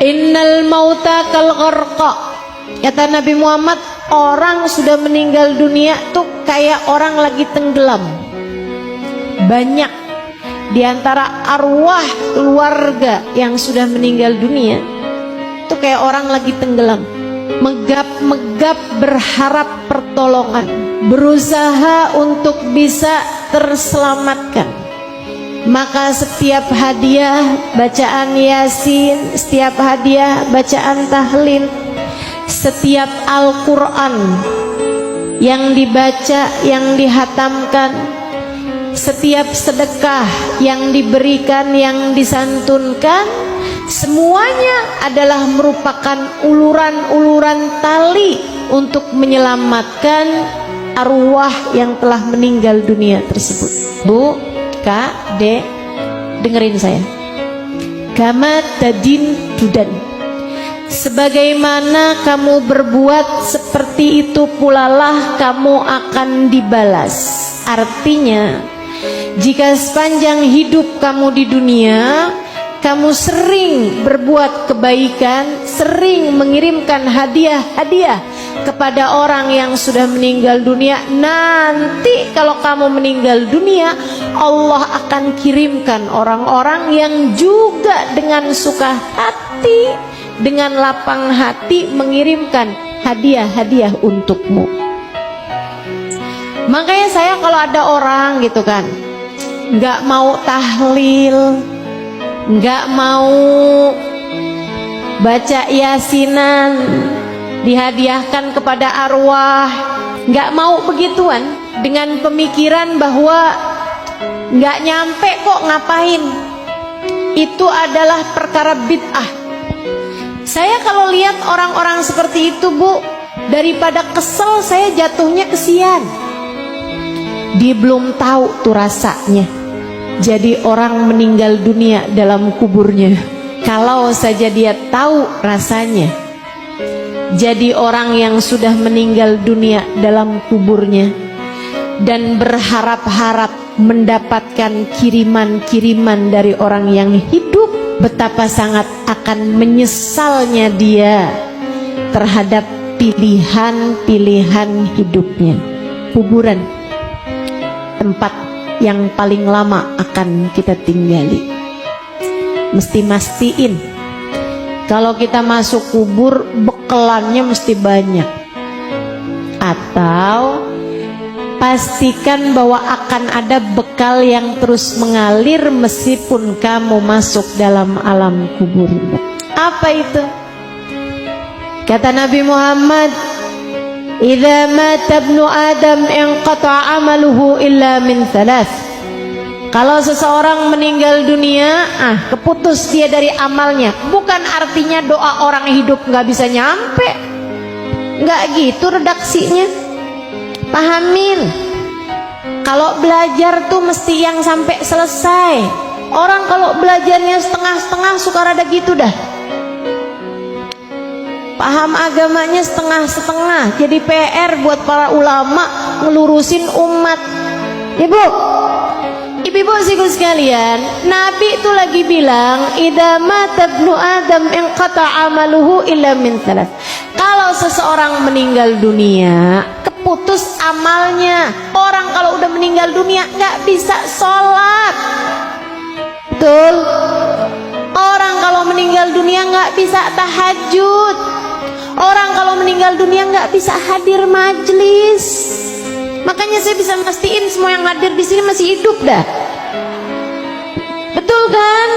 Innal mauta kal gharqa. Kata Nabi Muhammad, orang sudah meninggal dunia tuh kayak orang lagi tenggelam. Banyak di antara arwah keluarga yang sudah meninggal dunia tuh kayak orang lagi tenggelam, megap-megap berharap pertolongan, berusaha untuk bisa terselamatkan. Maka setiap hadiah bacaan Yasin, setiap hadiah bacaan tahlil, setiap Al-Quran yang dibaca, yang dihatamkan, setiap sedekah yang diberikan, yang disantunkan, semuanya adalah merupakan uluran-uluran tali untuk menyelamatkan arwah yang telah meninggal dunia tersebut. Bu, Kak, Dek, dengerin saya. Kama tadin tudan. Sebagaimana kamu berbuat, seperti itu pula lah kamu akan dibalas. Artinya, jika sepanjang hidup kamu di dunia kamu sering berbuat kebaikan, sering mengirimkan hadiah-hadiah kepada orang yang sudah meninggal dunia, nanti kalau kamu meninggal dunia, Allah akan kirimkan orang-orang yang juga dengan suka hati, dengan lapang hati mengirimkan hadiah-hadiah untukmu. Makanya saya kalau ada orang gitu kan, nggak mau tahlil, nggak mau baca yasinan, dihadiahkan kepada arwah, nggak mau begituan, dengan pemikiran bahwa nggak nyampe kok ngapain, itu adalah perkara bid'ah. Saya kalau lihat orang-orang seperti itu, Bu, daripada kesel saya jatuhnya kesian. Dia belum tahu tuh rasanya jadi orang meninggal dunia dalam kuburnya. Kalau saja dia tahu rasanya jadi orang yang sudah meninggal dunia dalam kuburnya dan berharap-harap mendapatkan kiriman-kiriman dari orang yang hidup, betapa sangat akan menyesalnya dia terhadap pilihan-pilihan hidupnya. Kuburan, tempat yang paling lama akan kita tinggali. Mesti mastiin kalau kita masuk kubur bekelannya mesti banyak. Atau pastikan bahwa akan ada bekal yang terus mengalir meskipun kamu masuk dalam alam kubur. Apa itu? Kata Nabi Muhammad, idza mata ibnu Adam inqata amaluhu illa min thalath. Kalau seseorang meninggal dunia, keputus dia dari amalnya. Bukan artinya doa orang hidup nggak bisa nyampe, nggak gitu redaksinya. Pahamin, kalau belajar tuh mesti yang sampai selesai. Orang kalau belajarnya setengah-setengah suka rada gitu dah. Paham agamanya setengah-setengah, jadi PR buat para ulama ngelurusin umat. Ibu-ibu siku sekalian, Nabi itu lagi bilang, idza mata ibnu Adam inqata amaluhu illa min thalath. Kalau seseorang meninggal dunia, keputus amalnya. Orang kalau udah meninggal dunia nggak bisa sholat. Betul? Orang kalau meninggal dunia nggak bisa tahajud. Orang kalau meninggal dunia nggak bisa hadir majelis. Makanya saya bisa mastiin semua yang hadir di sini masih hidup dah. Betul kan?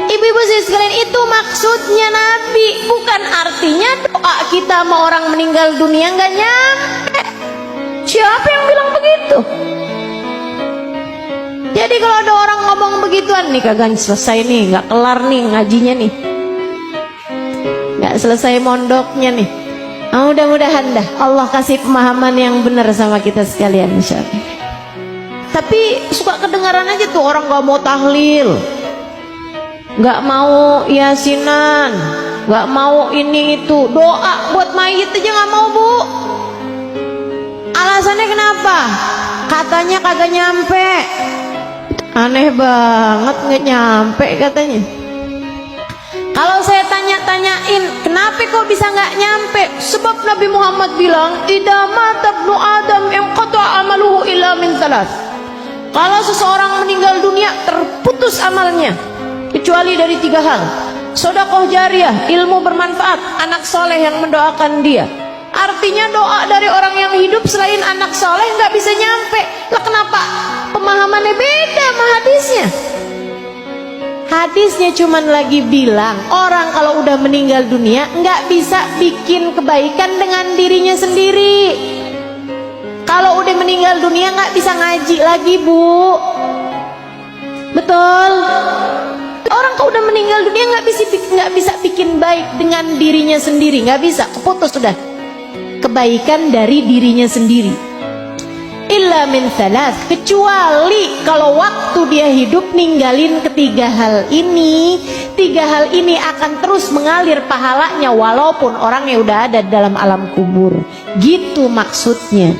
Ibu-ibu sekalian, itu maksudnya Nabi. Bukan artinya doa kita sama orang meninggal dunia nggak nyampe. Siapa yang bilang begitu? Jadi kalau ada orang ngomong begituan, nih kagak selesai nih, nggak kelar nih ngajinya nih, nggak selesai mondoknya nih. Mudah-mudahan dah Allah kasih pemahaman yang benar sama kita sekalian, insyaallah. Tapi suka kedengaran aja tuh orang nggak mau tahlil, nggak mau yasinan, nggak mau ini itu, doa buat mayit aja nggak mau, Bu. Alasannya kenapa? Katanya kagak nyampe. Aneh banget, nggak nyampe katanya. Kalau saya tanya ditanyain, kenapa kok bisa nggak nyampe? Sebab Nabi Muhammad bilang, idza mata ibnu Adam inqata amaluhu illa min thalath. Kalau seseorang meninggal dunia, terputus amalnya kecuali dari 3 hal. Sedekah jariyah, ilmu bermanfaat, anak soleh yang mendoakan dia. Artinya doa dari orang yang hidup selain anak soleh nggak bisa nyampe. Lah kenapa pemahamannya beda sama hadisnya? Hadisnya cuman lagi bilang orang kalau udah meninggal dunia nggak bisa bikin kebaikan dengan dirinya sendiri. Kalau udah meninggal dunia nggak bisa ngaji lagi, Bu. Betul. Orang kalau udah meninggal dunia nggak bisa bikin baik dengan dirinya sendiri, nggak bisa, keputus sudah kebaikan dari dirinya sendiri. Illa min thalath, kecuali kalau waktu dia hidup ninggalin ketiga hal ini. 3 hal ini akan terus mengalir pahalanya walaupun orangnya udah ada dalam alam kubur. Gitu maksudnya.